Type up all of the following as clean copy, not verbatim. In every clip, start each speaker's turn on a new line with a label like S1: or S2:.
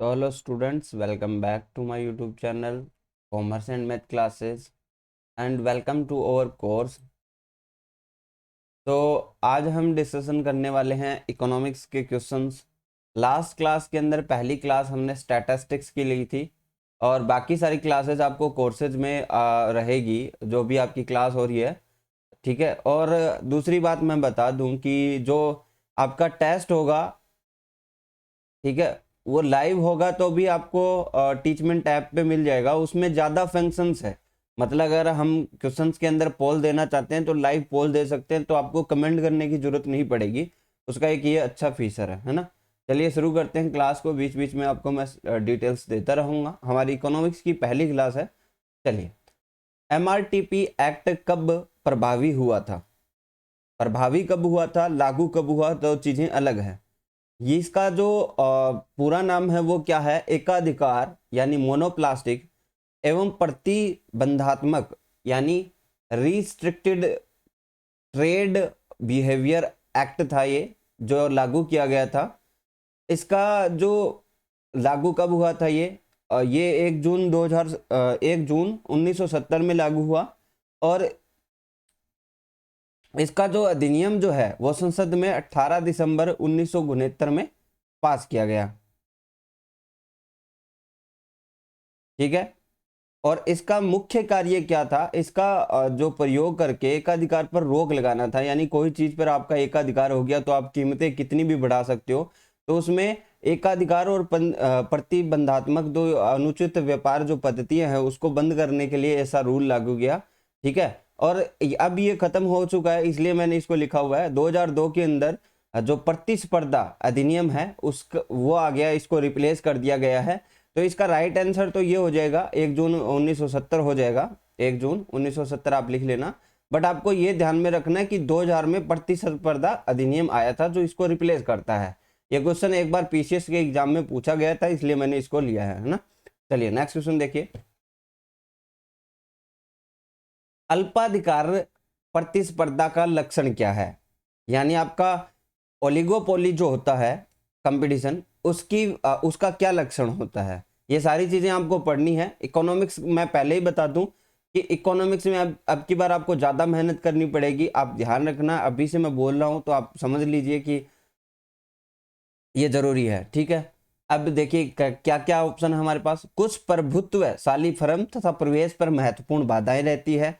S1: तो hello students, welcome back to my YouTube channel commerce and math classes and welcome to our course. तो आज हम discussion करने वाले हैं इकोनॉमिक्स के क्वेश्चंस। लास्ट क्लास के अंदर पहली क्लास हमने स्टैटिस्टिक्स की ली थी और बाकी सारी क्लासेस आपको कोर्सेज में रहेगी जो भी आपकी क्लास हो रही है, ठीक है। और दूसरी बात मैं बता दूं कि जो आपका टेस्ट होगा, ठीक है, वो लाइव होगा तो भी आपको टीचमेंट ऐप पे मिल जाएगा। उसमें ज़्यादा फंक्शंस है, मतलब अगर हम क्वेश्चंस के अंदर पोल देना चाहते हैं तो लाइव पोल दे सकते हैं, तो आपको कमेंट करने की जरूरत नहीं पड़ेगी। उसका एक ये अच्छा फीचर है ना। चलिए शुरू करते हैं क्लास को। बीच बीच में आपको मैं डिटेल्स देता रहूँगा। हमारी इकोनॉमिक्स की पहली क्लास है। चलिए, MRTP एक्ट कब प्रभावी हुआ था? प्रभावी कब हुआ था, लागू कब हुआ, तो चीज़ें अलग है। ये इसका जो पूरा नाम है वो क्या है? एकाधिकार यानी मोनोप्लास्टिक एवं प्रतिबंधात्मक यानी रिस्ट्रिक्टेड ट्रेड बिहेवियर एक्ट था, ये जो लागू किया गया था। इसका जो लागू कब हुआ था, ये 1 जून 1970 में लागू हुआ। और इसका जो अधिनियम जो है वो संसद में 18 दिसंबर 1969 में पास किया गया, ठीक है। और इसका मुख्य कार्य क्या था? इसका जो प्रयोग करके एकाधिकार पर रोक लगाना था, यानी कोई चीज पर आपका एकाधिकार हो गया तो आप कीमतें कितनी भी बढ़ा सकते हो। तो उसमें एकाधिकार और प्रतिबंधात्मक दो अनुचित व्यापार जो पद्धतियां हैं उसको बंद करने के लिए ऐसा रूल लागू किया, ठीक है। और अब ये खत्म हो चुका है, इसलिए मैंने इसको लिखा हुआ है 2002 के अंदर जो प्रतिस्पर्धा अधिनियम है उसका वो आ गया, इसको रिप्लेस कर दिया गया है। तो इसका राइट आंसर तो ये हो जाएगा 1 जून 1970 हो जाएगा। 1 जून 1970 आप लिख लेना। बट आपको ये ध्यान में रखना है कि 2000 में प्रतिस्पर्धा अधिनियम आया था जो इसको रिप्लेस करता है। ये क्वेश्चन एक बार पीसीएस के एग्जाम में पूछा गया था, इसलिए मैंने इसको लिया है ना। चलिए नेक्स्ट क्वेश्चन देखिए। अल्पाधिकार प्रतिस्पर्धा का लक्षण क्या है? यानी आपका ओलिगोपोली जो होता है कंपटीशन, उसका क्या लक्षण होता है? ये सारी चीजें आपको पढ़नी है। इकोनॉमिक्स मैं पहले ही बता दूं कि इकोनॉमिक्स में अब की बार आपको ज्यादा मेहनत करनी पड़ेगी। आप ध्यान रखना, अभी से मैं बोल रहा हूं तो आप समझ लीजिए कि ये जरूरी है, ठीक है। अब देखिए क्या क्या ऑप्शन है हमारे पास। कुछ प्रभुत्वशाली फर्म तथा प्रवेश पर महत्वपूर्ण बाधाएं रहती है।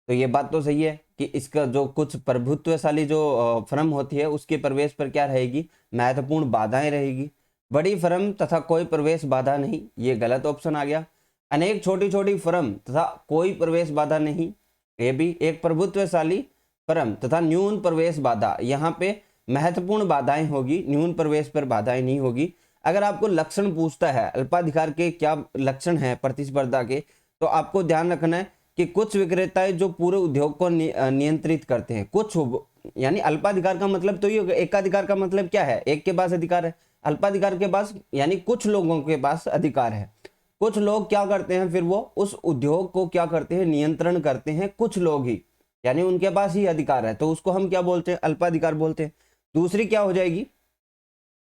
S1: तो ये बात तो सही है कि इसका जो कुछ प्रभुत्वशाली जो फर्म होती है उसके प्रवेश पर क्या रहेगी? महत्वपूर्ण बाधाएं रहेगी। बड़ी फर्म तथा कोई प्रवेश बाधा नहीं, ये गलत ऑप्शन आ गया। अनेक छोटी छोटी फर्म तथा कोई प्रवेश बाधा नहीं, ये भी। एक प्रभुत्वशाली फर्म तथा न्यून प्रवेश बाधा, यहाँ पे महत्वपूर्ण बाधाएं होगी, न्यून प्रवेश पर बाधाएं नहीं होगी। अगर आपको लक्षण पूछता है अल्पाधिकार के क्या लक्षण है प्रतिस्पर्धा के, तो आपको ध्यान रखना है कि कुछ विक्रेता जो पूरे उद्योग को नियंत्रित करते हैं। कुछ यानी अल्पाधिकार का मतलब तो ये, एकाधिकार का मतलब क्या है? एक के पास अधिकार है। अल्पाधिकार के पास यानी कुछ लोगों के पास अधिकार है। कुछ लोग क्या करते हैं, फिर वो उस उद्योग को क्या करते हैं? नियंत्रण करते हैं कुछ लोग ही, यानी उनके पास ही अधिकार है, तो उसको हम क्या बोलते हैं? अल्पाधिकार बोलते हैं। दूसरी क्या हो जाएगी,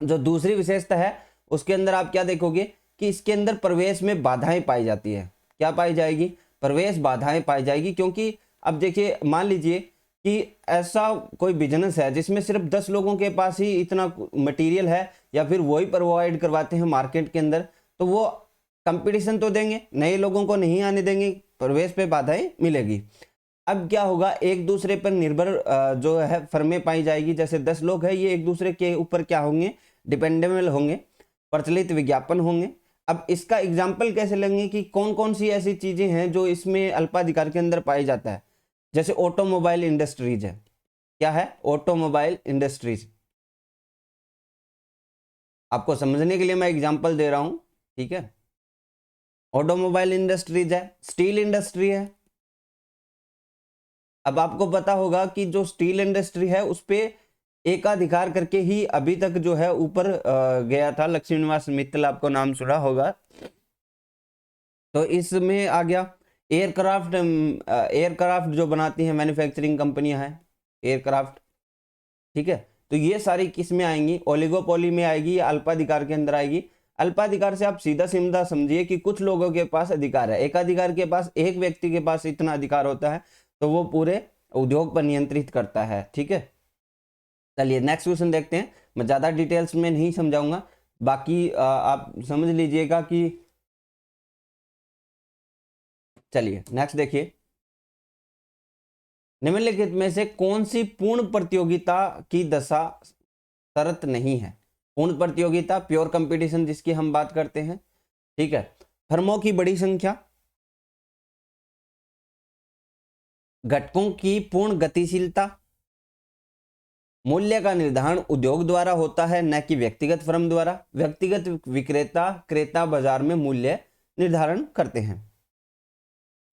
S1: जो दूसरी विशेषता है उसके अंदर आप क्या देखोगे कि इसके अंदर प्रवेश में बाधाएं पाई जाती है। क्या पाई जाएगी? प्रवेश बाधाएं पाई जाएगी। क्योंकि अब देखिए, मान लीजिए कि ऐसा कोई बिजनेस है जिसमें सिर्फ 10 लोगों के पास ही इतना मटेरियल है या फिर वही प्रोवाइड करवाते हैं मार्केट के अंदर, तो वो कंपटीशन तो देंगे, नए लोगों को नहीं आने देंगे, प्रवेश पे बाधाएं मिलेगी। अब क्या होगा, एक दूसरे पर निर्भर जो है फर्में पाई जाएगी। जैसे 10 लोग हैं, ये एक दूसरे के ऊपर क्या होंगे? डिपेंडेबल होंगे, प्रचलित विज्ञापन होंगे। अब इसका एग्जाम्पल कैसे लेंगे कि कौन कौन सी ऐसी चीजें हैं जो इसमें अल्पाधिकार के अंदर पाई जाता है? जैसे ऑटोमोबाइल इंडस्ट्रीज है। क्या है? Automobile industries. आपको समझने के लिए मैं एग्जाम्पल दे रहा हूं, ठीक है। ऑटोमोबाइल इंडस्ट्रीज है, स्टील इंडस्ट्री है। अब आपको पता होगा कि जो स्टील इंडस्ट्री है उस पे एकाधिकार करके ही अभी तक जो है ऊपर गया था। लक्ष्मी निवास मित्तल, आपको नाम सुना होगा। तो इसमें आ गया एयरक्राफ्ट। एयरक्राफ्ट जो बनाती हैं मैन्युफैक्चरिंग कंपनियां हैं, एयरक्राफ्ट, ठीक है। तो ये सारी किस में आएंगी? ओलिगोपोली में आएगी या अल्पाधिकार के अंदर आएगी? अल्पाधिकार से आप सीधा सीधा समझिए कि कुछ लोगों के पास अधिकार है, एकाधिकार के पास एक व्यक्ति के पास इतना अधिकार होता है तो वो पूरे उद्योग पर नियंत्रित करता है। ठीक है, चलिए नेक्स्ट क्वेश्चन देखते हैं। मैं ज्यादा डिटेल्स में नहीं समझाऊंगा, बाकी आप समझ लीजिएगा कि, चलिए नेक्स्ट देखिए, निम्नलिखित में से कौन सी पूर्ण प्रतियोगिता की दशा शर्त नहीं है? पूर्ण प्रतियोगिता, प्योर कंपटीशन जिसकी हम बात करते हैं। ठीक है, फर्मों की बड़ी संख्या, घटकों की पूर्ण गतिशीलता, मूल्य का निर्धारण उद्योग द्वारा होता है न कि व्यक्तिगत फर्म द्वारा, व्यक्तिगत विक्रेता क्रेता बाजार में मूल्य निर्धारण करते हैं,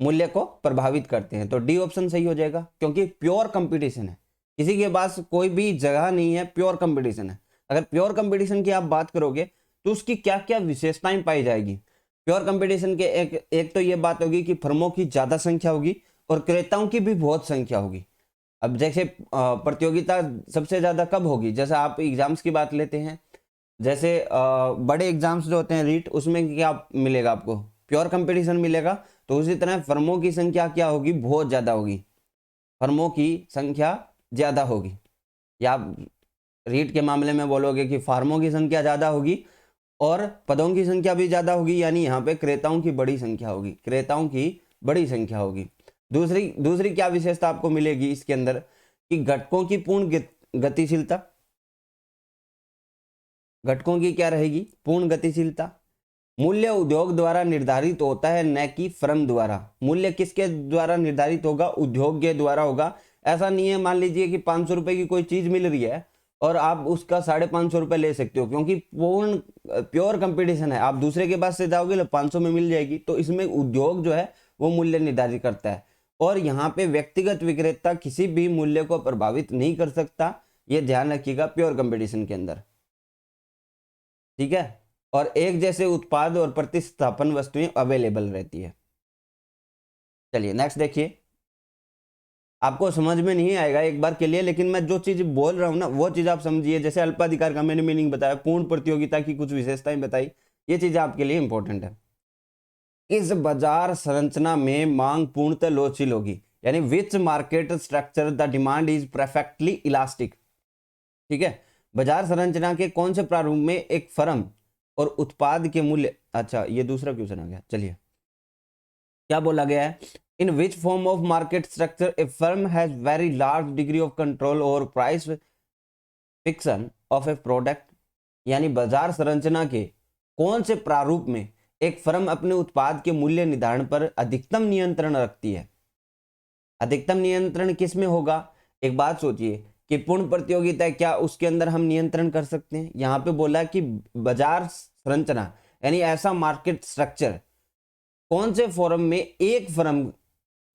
S1: मूल्य को प्रभावित करते हैं। तो डी ऑप्शन सही हो जाएगा, क्योंकि प्योर कंपटीशन है, किसी के पास कोई भी जगह नहीं है, प्योर कंपटीशन है। अगर प्योर कंपटीशन की आप बात करोगे तो उसकी क्या क्या विशेषताएं पाई जाएगी? प्योर कंपटीशन के एक तो ये बात होगी कि फर्मों की ज्यादा संख्या होगी और क्रेताओं की भी बहुत संख्या होगी। अब जैसे प्रतियोगिता सबसे ज्यादा कब होगी? जैसे आप एग्जाम्स की बात लेते हैं, जैसे बड़े एग्जाम्स जो होते हैं रीट, उसमें क्या मिलेगा आपको? प्योर कंपटीशन मिलेगा। तो उसी तरह फर्मों की संख्या क्या होगी? बहुत ज्यादा होगी, फर्मों की संख्या ज्यादा होगी। या आप रीट के मामले में बोलोगे कि फार्मों की संख्या ज्यादा होगी और पदों की संख्या भी ज्यादा होगी, यानी यहाँ पे क्रेताओं की बड़ी संख्या होगी, क्रेताओं की बड़ी संख्या होगी। दूसरी क्या विशेषता आपको मिलेगी इसके अंदर कि घटकों की पूर्ण गतिशीलता, घटकों की क्या रहेगी? पूर्ण गतिशीलता। मूल्य उद्योग द्वारा निर्धारित होता है न कि फर्म द्वारा। मूल्य किसके द्वारा निर्धारित होगा? उद्योग के द्वारा होगा। ऐसा नहीं है मान लीजिए कि 500 रुपए की कोई चीज मिल रही है और आप उसका 550 रुपए ले सकते हो, क्योंकि पूर्ण प्योर कंपटीशन है। आप दूसरे के पास से जाओगे 500 में मिल जाएगी, तो इसमें उद्योग जो है वो मूल्य निर्धारित करता है। और यहाँ पे व्यक्तिगत विक्रेता किसी भी मूल्य को प्रभावित नहीं कर सकता, ये ध्यान रखिएगा प्योर कंपटीशन के अंदर। ठीक है, और एक जैसे उत्पाद और प्रतिस्थापन वस्तुएं अवेलेबल रहती है। चलिए नेक्स्ट देखिए, आपको समझ में नहीं आएगा एक बार के लिए, लेकिन मैं जो चीज बोल रहा हूं ना वो चीज आप समझिए। जैसे अल्पाधिकार का मैंने मीनिंग बताया, पूर्ण प्रतियोगिता की कुछ विशेषताएं बताई, ये चीज आपके लिए इंपॉर्टेंट है। इस बाजार संरचना में मांग पूर्णतः लोचील होगी, यानी which market structure the demand is perfectly elastic. ठीक है, बाजार संरचना के कौन से प्रारूप में एक फर्म और उत्पाद के मूल्य, अच्छा ये दूसरा क्वेश्चन आ गया। चलिए क्या बोला गया है? In which form of market structure a firm has very large degree of control over price fixation of a product, यानी बाजार संरचना के कौन से प्रारूप में एक फर्म अपने उत्पाद के मूल्य निर्धारण पर अधिकतम नियंत्रण रखती है? अधिकतम नियंत्रण किस में होगा? एक बात सोचिए कि पूर्ण प्रतियोगिता क्या उसके अंदर हम नियंत्रण कर सकते हैं? यहां पे बोला कि बाजार संरचना, यानी ऐसा मार्केट स्ट्रक्चर कौन से फॉर्म में एक फर्म,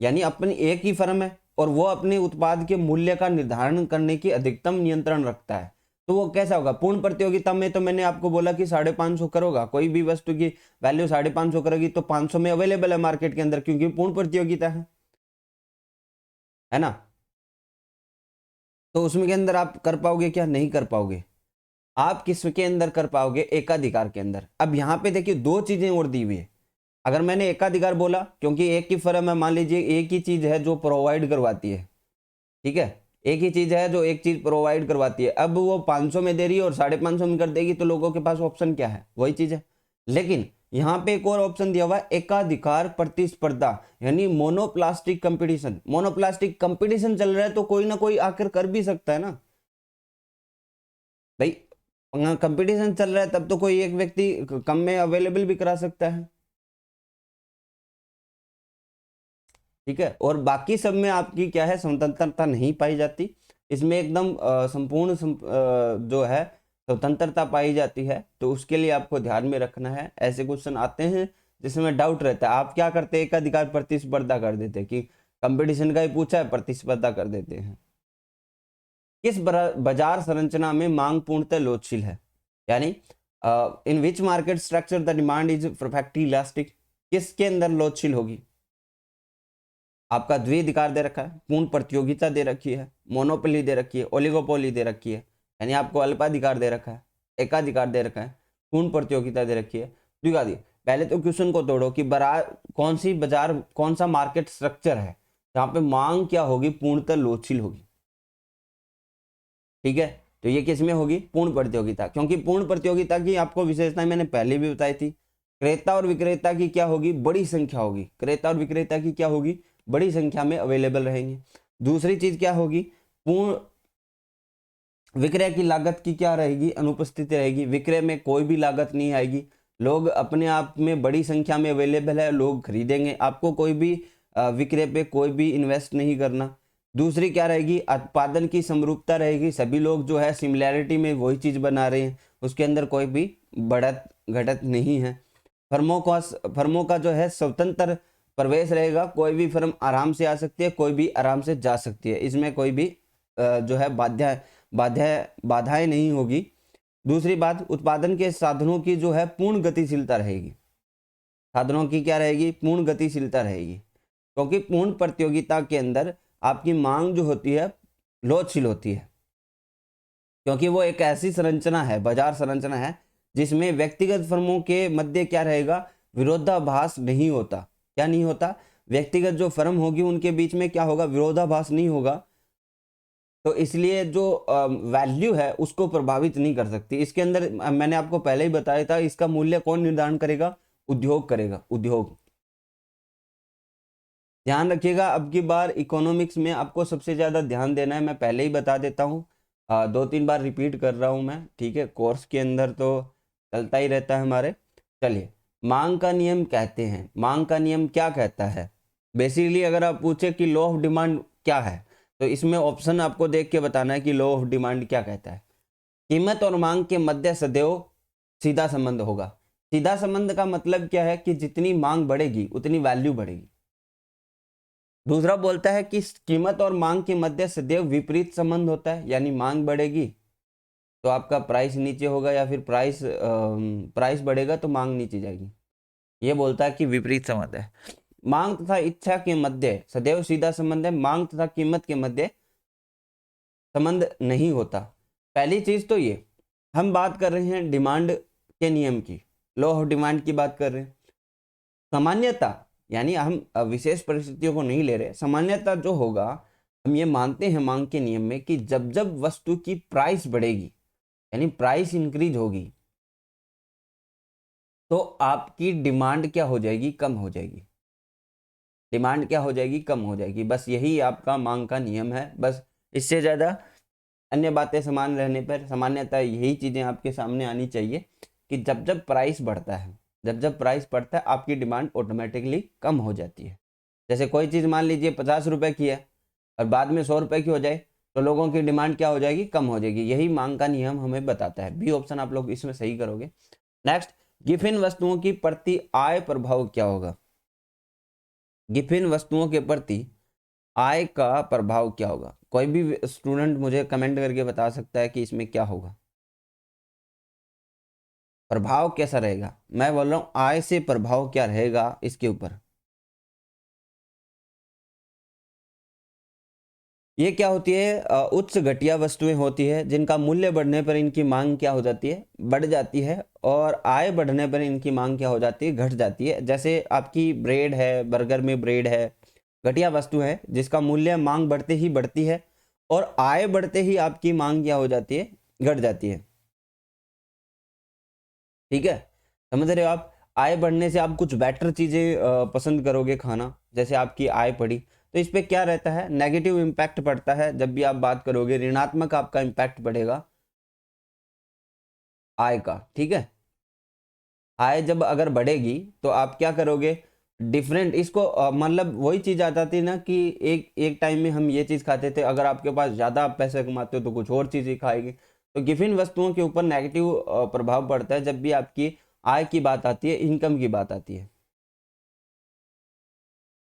S1: यानी अपनी एक ही फर्म है और वो अपने उत्पाद के मूल्य का निर्धारण करने की अधिकतम नियंत्रण रखता है। तो वो कैसा होगा? पूर्ण प्रतियोगिता में तो मैंने आपको बोला कि 550 करोगा, कोई भी वस्तु की वैल्यू 550 करोगी तो 500 में अवेलेबल है मार्केट के अंदर, क्योंकि पूर्ण प्रतियोगिता है ना। तो उसमें के अंदर आप कर पाओगे क्या? नहीं कर पाओगे। आप किसके अंदर कर पाओगे? एकाधिकार के अंदर। अब यहाँ पे देखिए दो चीजें और दी हुई है। अगर मैंने एकाधिकार बोला क्योंकि एक की फर्म है, मान लीजिए एक ही चीज है जो प्रोवाइड करवाती है, ठीक है, एक ही चीज है जो एक चीज प्रोवाइड करवाती है। अब वो 500 में दे रही है और 550 में कर देगी, तो लोगों के पास ऑप्शन क्या है? वही चीज है। लेकिन यहाँ पे एक और ऑप्शन दिया हुआ है, एकाधिकार प्रतिस्पर्धा, यानी मोनोप्लास्टिक कंपटीशन। मोनोप्लास्टिक कंपटीशन चल रहा है तो कोई ना कोई आकर कर भी सकता है ना भाई। कंपटीशन चल रहा है तब तो कोई एक व्यक्ति कम में अवेलेबल भी करा सकता है। ठीक है, और बाकी सब में आपकी क्या है? स्वतंत्रता नहीं पाई जाती। इसमें एकदम संपूर्ण जो है स्वतंत्रता पाई जाती है। तो उसके लिए आपको ध्यान में रखना है, ऐसे क्वेश्चन आते हैं जिसमें डाउट रहता है। आप क्या करते हैं? एकाधिकार प्रतिस्पर्धा कर देते हैं कि कंपटीशन का ही पूछा है, प्रतिस्पर्धा कर देते हैं। किस बाजार संरचना में मांग पूर्णतः लोचशील है? यानी in which market structure the demand is perfectly elastic, किसके अंदर लोचशील होगी? आपका द्विधिकार दे रखा है, पूर्ण प्रतियोगिता दे रखी है, मोनोपोली दे रखी है, ओलिगोपोली दे रखी है, यानी आपको अल्पाधिकार दे रखा है, एकाधिकार दे रखा है। पूर्ण प्रतियोगिता दे रखी है, दिखा दी। पहले तो क्वेश्चन को तोड़ो कि बाजार कौन सा मार्केट स्ट्रक्चर है जहां पे मांग क्या होगी, पूर्णतः लोचशील होगी। ठीक है, तो ये किस में होगी, पूर्ण प्रतियोगिता, क्योंकि पूर्ण प्रतियोगिता की आपको विशेषताएं मैंने पहले भी बताई थी। क्रेता और विक्रेता की क्या होगी, बड़ी संख्या होगी। क्रेता और विक्रेता की क्या होगी, बड़ी संख्या में अवेलेबल रहेंगे। दूसरी चीज क्या होगी, पूर्ण विक्रय की लागत की क्या रहेगी, अनुपस्थिति रहेगी। विक्रय में कोई भी लागत नहीं आएगी, लोग अपने आप में बड़ी संख्या में अवेलेबल है, लोग खरीदेंगे, आपको कोई भी विक्रय पे कोई भी इन्वेस्ट नहीं करना। दूसरी क्या रहेगी, उत्पादन की समरूपता रहेगी, सभी लोग जो है सिमिलैरिटी में वही चीज बना रहे हैं, उसके अंदर कोई भी बढ़त घटत नहीं है। फर्मों का जो है स्वतंत्र प्रवेश रहेगा, कोई भी फर्म आराम से आ सकती है, कोई भी आराम से जा सकती है, इसमें कोई भी जो है बाधाएं नहीं होगी। दूसरी बात, उत्पादन के साधनों की जो है पूर्ण गतिशीलता रहेगी। साधनों की क्या रहेगी, पूर्ण गतिशीलता रहेगी, क्योंकि पूर्ण प्रतियोगिता के अंदर आपकी मांग जो होती है लोचशील होती है, क्योंकि वो एक ऐसी संरचना है, बाजार संरचना है, जिसमें व्यक्तिगत फर्मों के मध्य क्या रहेगा, विरोधाभास नहीं होता। क्या नहीं होता, व्यक्तिगत जो फर्म होगी उनके बीच में क्या होगा, विरोधाभास नहीं होगा, तो इसलिए जो वैल्यू है उसको प्रभावित नहीं कर सकती। इसके अंदर मैंने आपको पहले ही बताया था, इसका मूल्य कौन निर्धारण करेगा, उद्योग करेगा, उद्योग। ध्यान रखिएगा, अब की बार इकोनॉमिक्स में आपको सबसे ज्यादा ध्यान देना है, मैं पहले ही बता देता हूँ, 2-3 बार रिपीट कर रहा हूं मैं, ठीक है, कोर्स के अंदर तो चलता ही रहता है हमारे। चलिए, मांग का नियम कहते हैं, मांग का नियम क्या कहता है। बेसिकली अगर आप पूछे कि लॉ ऑफ डिमांड क्या है, तो इसमें ऑप्शन आपको देख के बताना है कि लॉ ऑफ डिमांड क्या कहता है। कीमत और मांग के मध्य सदैव सीधा संबंध होगा। सीधा संबंध का मतलब क्या है कि जितनी मांग बढ़ेगी उतनी वैल्यू बढ़ेगी। दूसरा बोलता है कि कीमत और मांग के मध्य सदैव विपरीत संबंध होता है, यानी मांग बढ़ेगी तो आपका प्राइस नीचे होगा, या फिर प्राइस बढ़ेगा तो मांग नीचे जाएगी। ये बोलता है कि विपरीत संबंध है। मांग तथा इच्छा के मध्य सदैव सीधा संबंध है, मांग तथा कीमत के मध्य संबंध नहीं होता। पहली चीज तो ये, हम बात कर रहे हैं डिमांड के नियम की, लॉ ऑफ डिमांड की बात कर रहे हैं। सामान्यता यानी हम विशेष परिस्थितियों को नहीं ले रहे, सामान्यता जो होगा, हम ये मानते हैं मांग के नियम में कि जब जब वस्तु की प्राइस बढ़ेगी, यानी प्राइस इंक्रीज होगी, तो आपकी डिमांड क्या हो जाएगी, कम हो जाएगी। डिमांड क्या हो जाएगी, कम हो जाएगी। बस यही आपका मांग का नियम है, बस इससे ज्यादा अन्य बातें समान रहने पर सामान्यतः यही चीजें आपके सामने आनी चाहिए कि जब जब प्राइस बढ़ता है, जब जब प्राइस बढ़ता है, आपकी डिमांड ऑटोमेटिकली कम हो जाती है। जैसे कोई चीज मान लीजिए 50 रुपए की है और बाद में 100 रुपए की हो जाए, तो लोगों की डिमांड क्या हो जाएगी, कम हो जाएगी। यही मांग का नियम हमें बताता है। बी ऑप्शन आप लोग इसमें सही करोगे। नेक्स्ट, गिफिन वस्तुओं की प्रति आय प्रभाव क्या होगा। गिफिन वस्तुओं के प्रति आय का प्रभाव क्या होगा। कोई भी स्टूडेंट मुझे कमेंट करके बता सकता है कि इसमें क्या होगा, प्रभाव कैसा रहेगा। मैं बोल रहा हूं आय से प्रभाव क्या रहेगा इसके ऊपर। ये क्या होती है, उच्च घटिया वस्तुएं होती है जिनका मूल्य बढ़ने पर इनकी मांग क्या हो जाती है, बढ़ जाती है, और आय बढ़ने पर इनकी मांग क्या हो जाती है, घट जाती है। जैसे आपकी ब्रेड है, बर्गर में ब्रेड है, घटिया वस्तु है जिसका मूल्य मांग बढ़ते ही बढ़ती है, और आय बढ़ते ही आपकी मांग क्या हो जाती है, घट जाती है। ठीक है, समझ रहे हो आप। आय बढ़ने से आप कुछ बेटर चीजें पसंद करोगे खाना, जैसे आपकी आय बढ़ी तो इस पे क्या रहता है, नेगेटिव इम्पैक्ट पड़ता है। जब भी आप बात करोगे ऋणात्मक आपका इम्पैक्ट पड़ेगा आय का। ठीक है, आय जब अगर बढ़ेगी तो आप क्या करोगे, डिफरेंट इसको मतलब वही चीज आ जाती है ना कि एक एक टाइम में हम ये चीज खाते थे, अगर आपके पास ज्यादा आप पैसे कमाते हो तो कुछ और चीज ही खाएंगे। तो गिफिन वस्तुओं के ऊपर नेगेटिव प्रभाव पड़ता है जब भी आपकी आय की बात आती है, इनकम की बात आती है।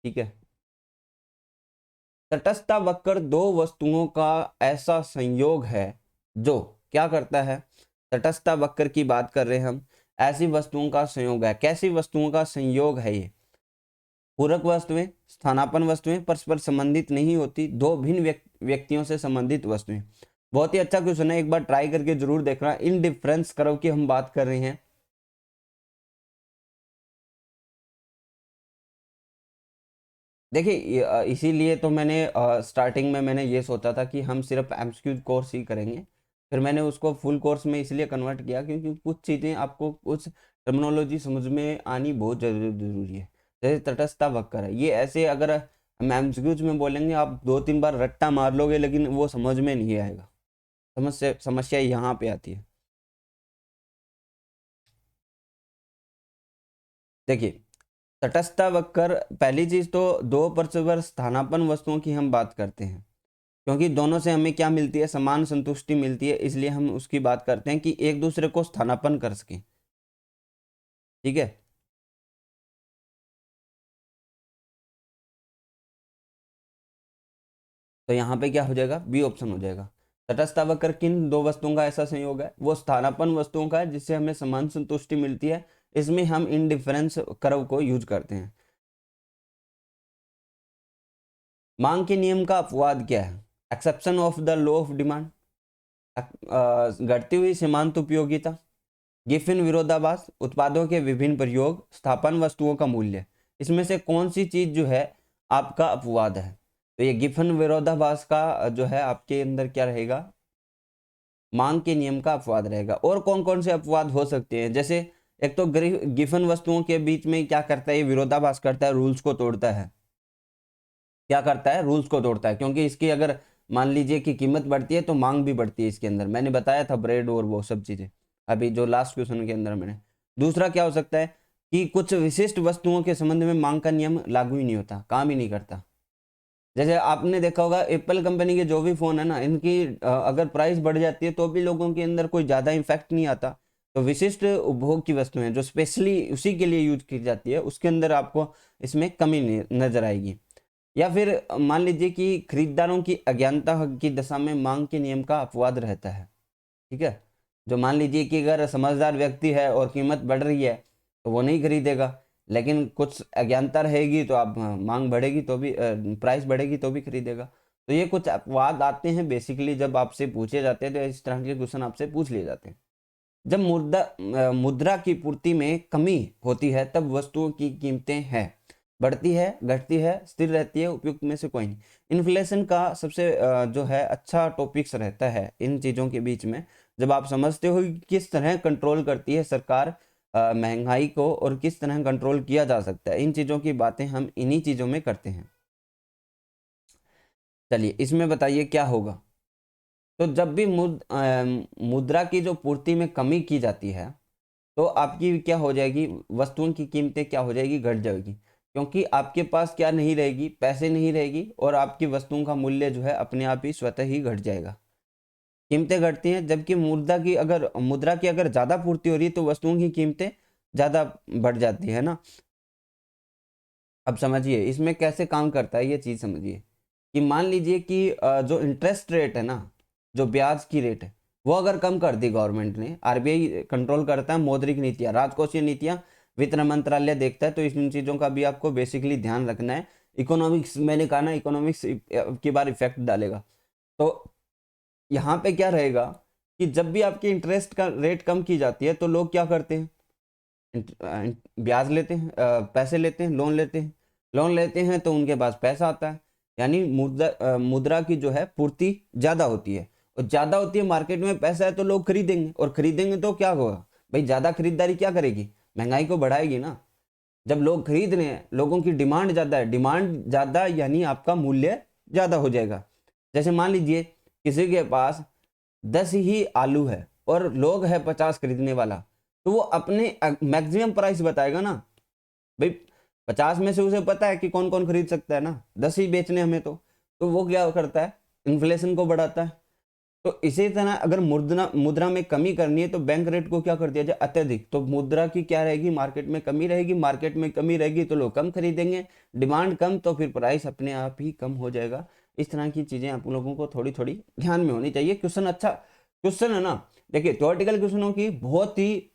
S1: ठीक है, तटस्थता वक्र दो वस्तुओं का ऐसा संयोग है जो क्या करता है, तटस्थता वक्र की बात कर रहे हैं हम, ऐसी वस्तुओं का संयोग है। कैसी वस्तुओं का संयोग है ये, पूरक वस्तुएं, स्थानापन्न वस्तुएं, परस्पर संबंधित नहीं होती, दो भिन्न व्यक्तियों से संबंधित वस्तुएं। बहुत ही अच्छा क्वेश्चन है, एक बार ट्राई करके जरूर देखना। इन डिफरेंस कर्व की हम बात कर रहे हैं, देखिए इसीलिए तो मैंने स्टार्टिंग में मैंने ये सोचा था कि हम सिर्फ एमसीक्यू कोर्स ही करेंगे। फिर मैंने उसको फुल कोर्स में इसलिए कन्वर्ट किया क्योंकि कुछ चीज़ें आपको कुछ टर्मिनोलॉजी समझ में आनी बहुत ज़रूरी है। जैसे तटस्थ वक्र है, ये ऐसे अगर हम एमसीक्यूज में बोलेंगे आप 2-3 बार रट्टा मार लोगे लेकिन वो समझ में नहीं आएगा। समस्या यहाँ पे आती है। देखिए तटस्थ वक्र, पहली चीज तो दो परस्पर स्थानापन्न वस्तुओं की हम बात करते हैं क्योंकि दोनों से हमें क्या मिलती है, समान संतुष्टि मिलती है, इसलिए हम उसकी बात करते हैं कि एक दूसरे को स्थानापन्न कर सकें। ठीक है, तो यहाँ पे क्या हो जाएगा, बी ऑप्शन हो जाएगा। तटस्थ वक्र किन दो वस्तुओं का ऐसा संयोग है, वो स्थानापन्न वस्तुओं का है जिससे हमें समान संतुष्टि मिलती है। इसमें हम इंडिफरेंस कर्व को यूज करते हैं। मांग के नियम का अपवाद क्या है, exception of the law of demand, घटती हुई सीमांत उपयोगिता, गिफिन विरोधाभास, उत्पादों के विभिन्न प्रयोग, स्थापन वस्तुओं का मूल्य। इसमें से कौन सी चीज जो है आपका अपवाद है? तो ये गिफिन विरोधाभास का जो है आपके अंदर क्या रहेगा, मांग के नियम का अपवाद रहेगा। और कौन कौन से अपवाद हो सकते हैं, जैसे एक तो गिफिन वस्तुओं के बीच में क्या करता है, ये विरोधाभास करता है, रूल्स को तोड़ता है। क्या करता है, रूल्स को तोड़ता है, क्योंकि इसकी अगर मान लीजिए कि कीमत बढ़ती है तो मांग भी बढ़ती है इसके अंदर। मैंने बताया था ब्रेड और वो सब चीजें अभी जो लास्ट क्वेश्चन के अंदर मैंने। दूसरा क्या हो सकता है कि कुछ विशिष्ट वस्तुओं के संबंध में मांग का नियम लागू ही नहीं होता, काम ही नहीं करता। जैसे आपने देखा होगा एप्पल कंपनी के जो भी फोन है ना, इनकी अगर प्राइस बढ़ जाती है तो भी लोगों के अंदर कोई ज्यादा इफेक्ट नहीं आता। तो विशिष्ट उपभोग की वस्तुएं जो स्पेशली उसी के लिए यूज की जाती है उसके अंदर आपको इसमें कमी नजर आएगी। या फिर मान लीजिए कि खरीदारों की अज्ञानता की दशा में मांग के नियम का अपवाद रहता है। ठीक है, जो मान लीजिए कि अगर समझदार व्यक्ति है और कीमत बढ़ रही है तो वो नहीं खरीदेगा, लेकिन कुछ अज्ञानता रहेगी तो आप मांग बढ़ेगी तो भी प्राइस बढ़ेगी तो भी खरीदेगा। तो ये कुछ अपवाद आते हैं बेसिकली जब आपसे पूछे जाते हैं, तो इस तरह के क्वेश्चन आपसे पूछ लिए जाते हैं। जब मुद्रा की पूर्ति में कमी होती है तब वस्तुओं की कीमतें हैं बढ़ती है, घटती है, स्थिर रहती है, उपयुक्त में से कोई नहीं। इन्फ्लेशन का सबसे जो है अच्छा टॉपिक्स रहता है इन चीज़ों के बीच में, जब आप समझते हो कि किस तरह कंट्रोल करती है सरकार महंगाई को और किस तरह कंट्रोल किया जा सकता है। इन चीज़ों की बातें हम इन्हीं चीज़ों में करते हैं। चलिए इसमें बताइए क्या होगा। तो जब भी मुद्रा की जो पूर्ति में कमी की जाती है तो आपकी क्या हो जाएगी, वस्तुओं की कीमतें क्या हो जाएगी, घट जाएगी, क्योंकि आपके पास क्या नहीं रहेगी, पैसे नहीं रहेगी, और आपकी वस्तुओं का मूल्य जो है अपने आप ही स्वतः ही घट जाएगा। कीमतें घटती हैं, जबकि मुद्रा की अगर ज्यादा पूर्ति हो रही है तो वस्तुओं की कीमतें ज्यादा बढ़ जाती है ना। अब समझिए इसमें कैसे काम करता है ये चीज समझिए, कि मान लीजिए कि जो इंटरेस्ट रेट है ना, जो ब्याज की रेट है, वो अगर कम कर दी गवर्नमेंट ने, आरबीआई कंट्रोल करता है, मौद्रिक नीतियां, राजकोषीय नीतियां वित्त मंत्रालय देखता है, तो इन चीजों का भी आपको बेसिकली ध्यान रखना है। इकोनॉमिक्स मैंने कहा ना, इकोनॉमिक्स की बार इफेक्ट डालेगा। तो यहाँ पे क्या रहेगा कि जब भी आपकी इंटरेस्ट का रेट कम की जाती है तो लोग क्या करते हैं, ब्याज लेते हैं, पैसे लेते हैं, लोन लेते हैं। लोन लेते हैं तो उनके पास पैसा आता है, यानी मुद्रा की जो है पूर्ति ज्यादा होती है, और ज्यादा होती है, मार्केट में पैसा है तो लोग खरीदेंगे, और खरीदेंगे तो क्या होगा भाई, ज्यादा खरीदारी क्या करेगी, महंगाई को बढ़ाएगी ना। जब लोग खरीद रहे हैं, लोगों की डिमांड ज्यादा है, डिमांड ज्यादा यानी आपका मूल्य ज्यादा हो जाएगा। जैसे मान लीजिए किसी के पास 10 ही आलू है और लोग है 50 खरीदने वाला, तो वो अपने मैक्सिमम प्राइस बताएगा ना भाई। 50 में से उसे पता है कि कौन कौन खरीद सकता है ना, 10 ही बेचने हमें तो वो क्या करता है, इन्फ्लेशन को बढ़ाता है। तो इसी तरह अगर मुद्रा मुद्रा में कमी करनी है तो बैंक रेट को क्या कर दिया जाए, अत्यधिक, तो मुद्रा की क्या रहेगी, मार्केट में कमी रहेगी, मार्केट में कमी रहेगी तो लोग कम खरीदेंगे, डिमांड कम तो फिर प्राइस अपने आप ही कम हो जाएगा। इस तरह की चीजें आप लोगों को थोड़ी थोड़ी ध्यान में होनी चाहिए। क्वेश्चन अच्छा क्वेश्चन है ना। देखिए थ्योरेटिकल क्वेश्चनों की बहुत ही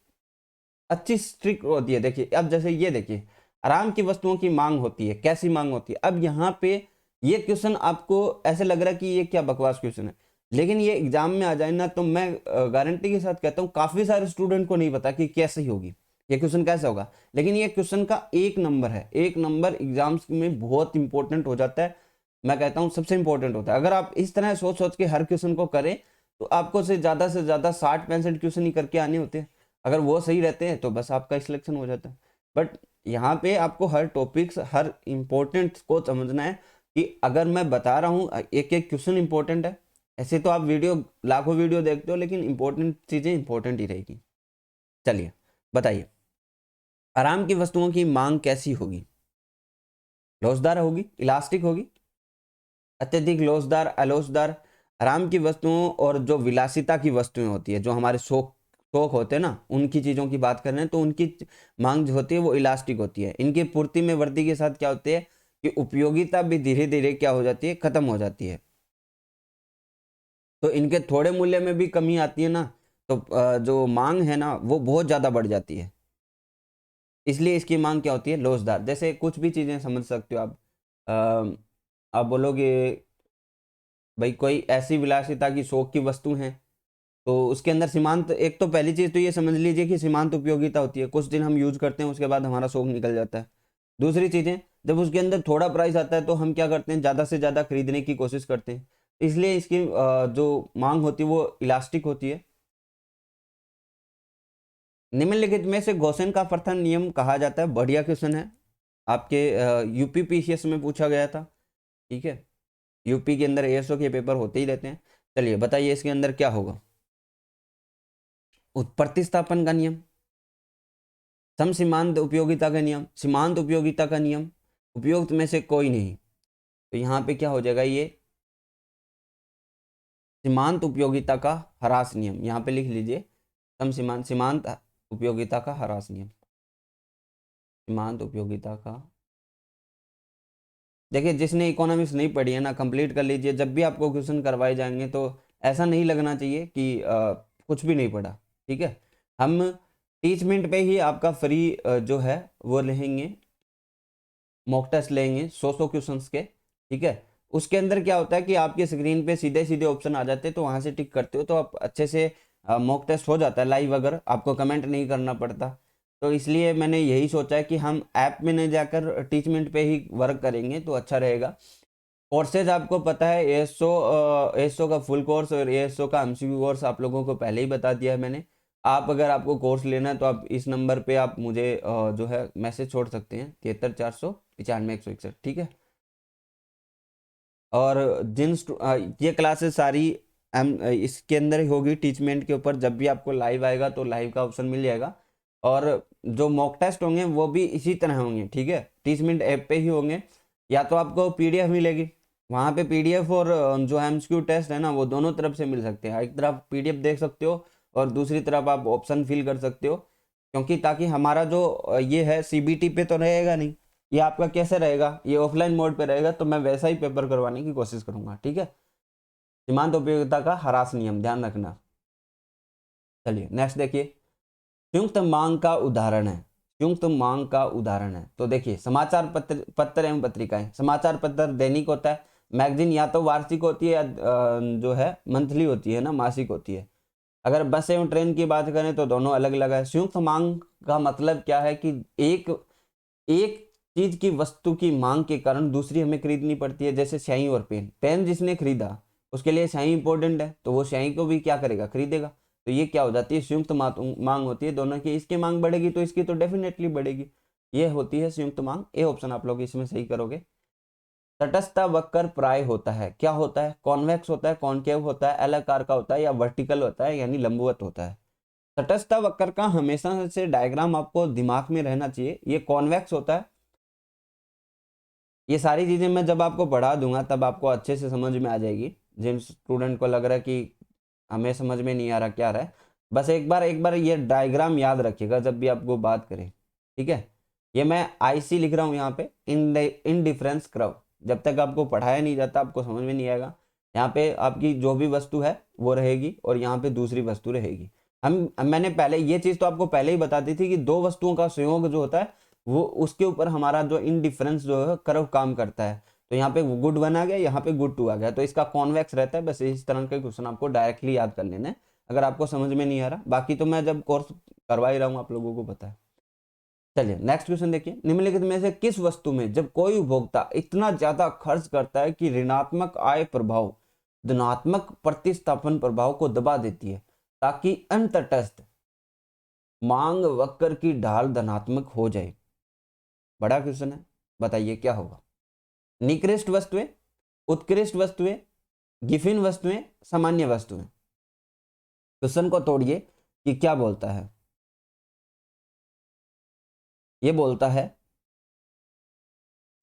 S1: अच्छी स्ट्रिक होती है। देखिए अब जैसे ये देखिए, आराम की वस्तुओं की मांग होती है, कैसी मांग होती है। अब यहाँ पे ये क्वेश्चन आपको ऐसे लग रहा है कि ये क्या बकवास क्वेश्चन है, लेकिन ये एग्जाम में आ जाए ना तो मैं गारंटी के साथ कहता हूँ काफी सारे स्टूडेंट को नहीं पता कि कैसी होगी। ये क्वेश्चन कैसे होगा? लेकिन ये क्वेश्चन का एक नंबर है, एक नंबर एग्जाम्स में बहुत इंपॉर्टेंट हो जाता है। मैं कहता हूँ सबसे इंपॉर्टेंट होता है। अगर आप इस तरह सोच सोच के हर क्वेश्चन को करें तो आपको से ज़्यादा 60-65 क्वेश्चन ही करके आने होते हैं। अगर वो सही रहते हैं तो बस आपका सिलेक्शन हो जाता है। बट यहाँ पे आपको हर टॉपिक्स, हर इम्पोर्टेंट को समझना है कि अगर मैं बता रहा हूँ एक एक क्वेश्चन इंपॉर्टेंट है। ऐसे तो आप वीडियो लाखों वीडियो देखते हो, लेकिन इंपॉर्टेंट चीज़ें इंपॉर्टेंट ही रहेगी। चलिए बताइए, आराम की वस्तुओं की मांग कैसी होगी? लोचदार होगी, इलास्टिक होगी, अत्यधिक लोचदार, अलोचदार। आराम की वस्तुओं और जो विलासिता की वस्तुएं होती है, जो हमारे शौक शौक होते हैं ना, उनकी चीज़ों की बात कर रहे हैं, तो उनकी मांग जो होती है वो इलास्टिक होती है। इनकी पूर्ति में वृद्धि के साथ क्या होती है कि उपयोगिता भी धीरे धीरे क्या हो जाती है, खत्म हो जाती है। तो इनके थोड़े मूल्य में भी कमी आती है ना, तो जो मांग है ना वो बहुत ज़्यादा बढ़ जाती है। इसलिए इसकी मांग क्या होती है, लोचदार। जैसे कुछ भी चीज़ें समझ सकते हो आप। आप बोलोगे भाई कोई ऐसी विलासिता की शौक की वस्तु है, तो उसके अंदर सीमांत, एक तो पहली चीज़ तो ये समझ लीजिए कि सीमांत उपयोगिता होती है। कुछ दिन हम यूज करते हैं, उसके बाद हमारा शौक निकल जाता है। दूसरी चीज़ें, जब उसके अंदर थोड़ा प्राइस आता है तो हम क्या करते हैं, ज़्यादा से ज़्यादा खरीदने की कोशिश करते हैं। इसलिए इसकी जो मांग होती है वो इलास्टिक होती है। निम्नलिखित में से गॉसेन का प्रथम नियम कहा जाता है। बढ़िया क्वेश्चन है, आपके यूपी पीसीएस में पूछा गया था। ठीक है, यूपी के अंदर एएसओ के पेपर होते ही रहते हैं। चलिए बताइए इसके अंदर क्या होगा। प्रतिस्थापन का नियम, सम सीमांत उपयोगिता का नियम, सीमांत उपयोगिता का नियम, उपयुक्त में से कोई नहीं। तो यहाँ पे क्या हो जाएगा, ये सीमांत उपयोगिता का ह्रास नियम, यहाँ पे लिख लीजिए। सम सीमांत, सीमांत उपयोगिता का ह्रास नियम, सीमांत उपयोगिता का। देखिए जिसने इकोनॉमिक्स नहीं पढ़ी है ना, कंप्लीट कर लीजिए। जब भी आपको क्वेश्चन करवाए जाएंगे तो ऐसा नहीं लगना चाहिए कि कुछ भी नहीं पढ़ा। ठीक है, हम टीचमेंट पे ही आपका फ्री जो है वो लेंगे, मॉक टेस्ट लेंगे 100 क्वेश्चंस के। ठीक है, उसके अंदर क्या होता है कि आपके स्क्रीन पे सीधे सीधे ऑप्शन आ जाते हैं, तो वहां से टिक करते हो तो आप अच्छे से मॉक टेस्ट हो जाता है लाइव, अगर आपको कमेंट नहीं करना पड़ता। तो इसलिए मैंने यही सोचा है कि हम ऐप में नहीं जाकर टीचमेंट पे ही वर्क करेंगे तो अच्छा रहेगा। कोर्सेज आपको पता है, एएसओ का फुल कोर्स और एएसओ का एमसीक्यू कोर्स आप लोगों को पहले ही बता दिया है मैंने। आप अगर आपको कोर्स लेना है तो आप इस नंबर पे आप मुझे जो है मैसेज छोड़ सकते हैं, 73 495 161। ठीक है, और ये क्लासेस सारी इसके अंदर ही होगी टीचमेंट के ऊपर। जब भी आपको लाइव आएगा तो लाइव का ऑप्शन मिल जाएगा, और जो मॉक टेस्ट होंगे वो भी इसी तरह होंगे। ठीक है, टीचमेंट ऐप पे ही होंगे। या तो आपको पीडीएफ मिलेगी, वहाँ पे पीडीएफ और जो एमसीक्यू टेस्ट है ना वो दोनों तरफ से मिल सकते हैं। एक तरफ पीडीएफ देख सकते हो और दूसरी तरफ आप ऑप्शन फिल कर सकते हो, क्योंकि ताकि हमारा जो ये है सीबीटी पे तो रहेगा नहीं, ये आपका कैसे रहेगा, ये ऑफलाइन मोड पे रहेगा। तो मैं वैसा ही पेपर करवाने की कोशिश करूंगा। ठीक है, सीमांत उपयोगिता का ह्रास नियम ध्यान रखना। चलिए नेक्स्ट देखिए, संयुक्त मांग का उदाहरण है। संयुक्त मांग का उदाहरण है तो देखिए, समाचार पत्र, पत्र एवं पत्रिकाएं। समाचार पत्र दैनिक होता है, मैगजीन या तो वार्षिक होती है या जो है मंथली होती है ना, मासिक होती है। अगर बस एवं ट्रेन की बात करें तो दोनों अलग अलग है। संयुक्त मांग का मतलब क्या है कि एक एक चीज की वस्तु की मांग के कारण दूसरी हमें खरीदनी पड़ती है। जैसे स्याही और पेन, पेन जिसने खरीदा उसके लिए स्याही इंपॉर्टेंट है, तो वो स्याही को भी क्या करेगा, खरीदेगा। तो ये क्या हो जाती है, संयुक्त मांग होती है दोनों की। इसकी मांग बढ़ेगी तो इसकी तो डेफिनेटली बढ़ेगी। ये होती है संयुक्त मांग। ए ऑप्शन आप लोग इसमें सही करोगे। तटस्थ वक्र प्राय होता है, क्या होता है, कॉन्वेक्स होता है, कॉनकेव होता है, एल आकार का होता है, या वर्टिकल होता है यानी लंबवत होता है। तटस्थ वक्र का हमेशा से डायग्राम आपको दिमाग में रहना चाहिए। ये कॉन्वेक्स होता है। ये सारी चीजें मैं जब आपको पढ़ा दूंगा तब आपको अच्छे से समझ में आ जाएगी। जिन स्टूडेंट को लग रहा है कि हमें समझ में नहीं आ रहा क्या रहा है, बस एक बार ये डायग्राम याद रखिएगा जब भी आपको बात करें। ठीक है, ये मैं आईसी लिख रहा हूँ यहाँ पे, इनडिफरेंस कर्व। जब तक आपको पढ़ाया नहीं जाता आपको समझ में नहीं आएगा। यहाँ पे आपकी जो भी वस्तु है वो रहेगी और यहाँ पे दूसरी वस्तु रहेगी। मैंने पहले ये चीज तो आपको पहले ही बता दी थी कि दो वस्तुओं का संयोग जो होता है वो उसके ऊपर हमारा जो इनडिफरेंस जो है कर्व काम करता है। तो यहाँ पे गुड 1 आ गया, यहाँ पे गुड 2 आ गया, तो इसका कॉन्वेक्स रहता है। बस इस तरह के क्वेश्चन आपको डायरेक्टली याद कर लेना है अगर आपको समझ में नहीं आ रहा। बाकी तो मैं जब कोर्स करवा ही रहा हूँ आप लोगों को पता है। चलिए नेक्स्ट क्वेश्चन देखिए, निम्नलिखित में से किस वस्तु में जब कोई उपभोक्ता इतना ज्यादा खर्च करता है कि ऋणात्मक आय प्रभाव धनात्मक प्रतिस्थापन प्रभाव को दबा देती है ताकि अंततः मांग वक्र की ढाल धनात्मक हो जाए? बड़ा क्वेश्चन है, बताइए क्या होगा? निकृष्ट वस्तुएं, उत्कृष्ट वस्तुएं, गिफिन वस्तुएं, सामान्य वस्तुएं। क्वेश्चन को तोड़िए कि क्या बोलता है। ये बोलता है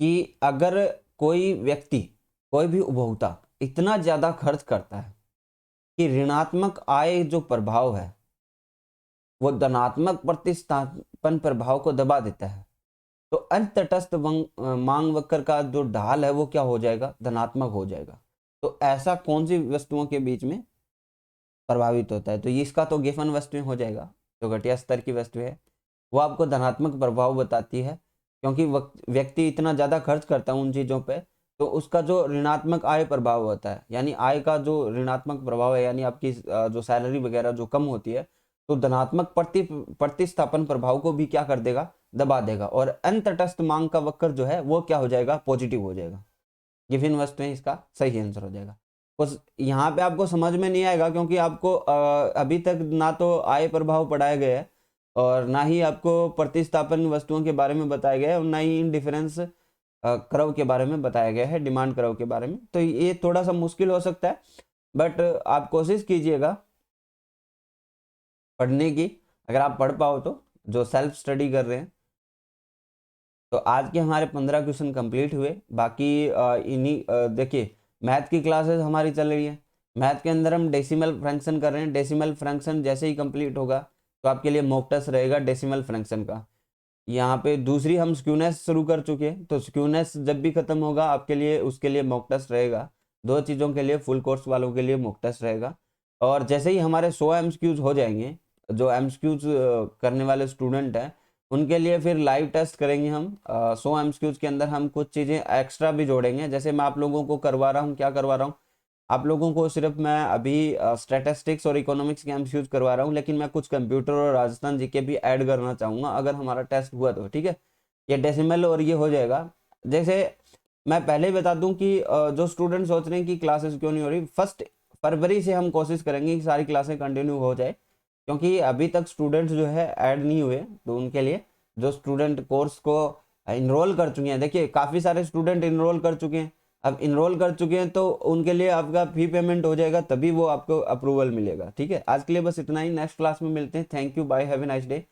S1: कि अगर कोई व्यक्ति, कोई भी उपभोक्ता इतना ज्यादा खर्च करता है कि ऋणात्मक आय जो प्रभाव है वो धनात्मक प्रतिस्थापन प्रभाव को दबा देता है, तो अंततस्थ मांग वक्र का जो ढाल है वो क्या हो जाएगा? धनात्मक हो जाएगा। तो ऐसा कौन सी वस्तुओं के बीच में प्रभावित होता है? तो इसका तो गिफन वस्तुएं हो जाएगा, जो घटिया स्तर की वस्तु है वो आपको धनात्मक प्रभाव बताती है, क्योंकि व्यक्ति इतना ज़्यादा खर्च करता है उन चीज़ों पे, तो उसका जो ऋणात्मक आय प्रभाव होता है, यानी आय का जो ऋणात्मक प्रभाव है, यानी आपकी जो सैलरी वगैरह जो कम होती है, तो धनात्मक प्रतिस्थापन प्रभाव को भी क्या कर देगा? दबा देगा। और अंततस्थ मांग का वक्र जो है वो क्या हो जाएगा? पॉजिटिव हो जाएगा। गिवन वस्तुएं इसका सही आंसर हो जाएगा। बस यहाँ पे आपको समझ में नहीं आएगा क्योंकि आपको अभी तक ना तो आय प्रभाव पढ़ाया गया है और ना ही आपको प्रतिस्थापन वस्तुओं के बारे में बताया गया है और ना ही इंडिफरेंस कर्व के बारे में बताया गया है, डिमांड कर्व के बारे में। तो ये थोड़ा सा मुश्किल हो सकता है, बट आप कोशिश कीजिएगा पढ़ने की, अगर आप पढ़ पाओ तो, जो सेल्फ स्टडी कर रहे हैं। तो आज के हमारे 15 क्वेश्चन कंप्लीट हुए। बाकी इन्हीं देखिए मैथ की क्लासेस हमारी चल रही है। मैथ के अंदर हम डेसिमल फ्रैक्शन कर रहे हैं। डेसिमल फ्रैक्शन जैसे ही कंप्लीट होगा तो आपके लिए मॉक टेस्ट रहेगा डेसिमल फ्रैक्शन का। यहाँ पे दूसरी हम स्क्यूनेस शुरू कर चुके हैं, तो स्क्यूनेस जब भी खत्म होगा आपके लिए उसके लिए मॉक टेस्ट रहेगा। दो चीज़ों के लिए, फुल कोर्स वालों के लिए मॉक टेस्ट रहेगा। और जैसे ही हमारे 100 MCQs हो जाएंगे, जो MCQs करने वाले स्टूडेंट हैं उनके लिए फिर लाइव टेस्ट करेंगे हम। 100 MCQs के अंदर हम कुछ चीज़ें एक्स्ट्रा भी जोड़ेंगे। जैसे मैं आप लोगों को करवा रहा हूँ, क्या करवा रहा हूँ, आप लोगों को सिर्फ मैं अभी स्टैटिस्टिक्स और इकोनॉमिक्स के MCQs करवा रहा हूँ, लेकिन मैं कुछ कंप्यूटर और राजस्थान जीके भी ऐड करना चाहूँगा अगर हमारा टेस्ट हुआ तो। ठीक है, ये डेसिमल और ये हो जाएगा। जैसे मैं पहले ही बता दूं कि जो स्टूडेंट सोच रहे हैं कि क्लासेस क्यों नहीं हो रही, 1 फरवरी से हम कोशिश करेंगे कि सारी क्लासें कंटिन्यू हो जाए, क्योंकि अभी तक स्टूडेंट्स जो है ऐड नहीं हुए। तो उनके लिए जो स्टूडेंट कोर्स को इनरोल कर चुके हैं, देखिए काफ़ी सारे स्टूडेंट इनरोल कर चुके हैं। अब इनरोल कर चुके हैं तो उनके लिए आपका फी पेमेंट हो जाएगा, तभी वो आपको अप्रूवल मिलेगा। ठीक है, आज के लिए बस इतना ही। नेक्स्ट क्लास में मिलते हैं। Thank you, bye, have a nice day.